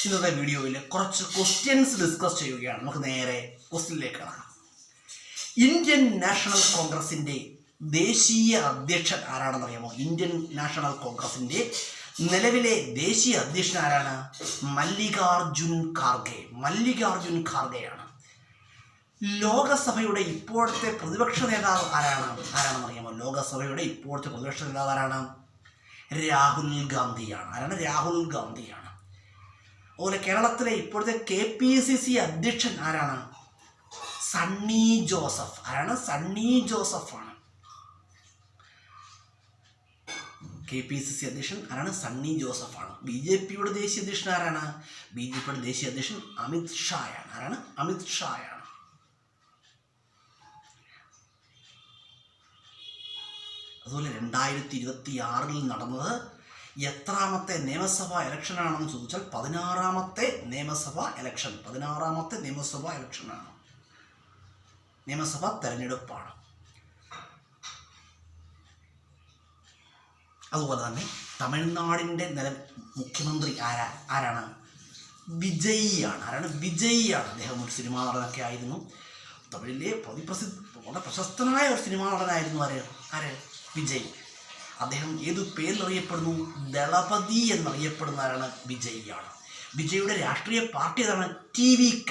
ഇന്നത്തെ വീഡിയോയിൽ കുറച്ച് ക്വസ്റ്റ്യൻസ് ഡിസ്കസ് ചെയ്യുകയാണ്. നമുക്ക് നേരെ ക്വസ്റ്റ്യനിലേക്ക് കടക്കാം. ഇന്ത്യൻ നാഷണൽ കോൺഗ്രസിൻ്റെ ദേശീയ അധ്യക്ഷൻ ആരാണെന്ന് അറിയാമോ? ഇന്ത്യൻ നാഷണൽ കോൺഗ്രസിൻ്റെ നിലവിലെ ദേശീയ അധ്യക്ഷൻ ആരാണ്? മല്ലികാർജുൻ ഖാർഗെയാണ്. ലോകസഭയുടെ ഇപ്പോഴത്തെ പ്രതിപക്ഷ നേതാവ് ആരാണെന്ന് അറിയാമോ? ലോകസഭയുടെ ഇപ്പോഴത്തെ പ്രതിപക്ഷ നേതാവ് ആരാണ്? രാഹുൽ ഗാന്ധിയാണ്. രാഹുൽ ഗാന്ധിയാണ്. അതുപോലെ കേരളത്തിലെ ഇപ്പോഴത്തെ KPCC അധ്യക്ഷൻ ആരാണ്? സണ്ണി ജോസഫ്. സണ്ണി ജോസഫാണ്. KPCC അധ്യക്ഷൻ ആരാണ്? സണ്ണി ജോസഫാണ്. BJPയുടെ ദേശീയ അധ്യക്ഷൻ ആരാണ്? BJPയുടെ ദേശീയ അധ്യക്ഷൻ അമിത് ഷായാണ്. അമിത് ഷായാണ്. അതുപോലെ 2026 നടന്നത് എത്രാമത്തെ നിയമസഭാ ഇലക്ഷനാണെന്ന് ചോദിച്ചാൽ 16ാമത്തെ നിയമസഭാ ഇലക്ഷനാണ്. നിയമസഭാ തെരഞ്ഞെടുപ്പാണ്. അതുപോലെ തന്നെ തമിഴ്നാടിൻ്റെ മുഖ്യമന്ത്രി ആരാണ്? വിജയിയാണ്. അദ്ദേഹം ഒരു സിനിമാ നടനൊക്കെ ആയിരുന്നു. തമിഴിലെ വളരെ പ്രശസ്തനായ ഒരു സിനിമാ നടനായിരുന്നു. വിജയ്. അദ്ദേഹം ഏതു പേരിലറിയപ്പെടുന്നു? ദളപതി എന്നറിയപ്പെടുന്ന ആരാണ്? വിജയിയാണ്. വിജയുടെ രാഷ്ട്രീയ പാർട്ടി ഏതാണ്? TVK.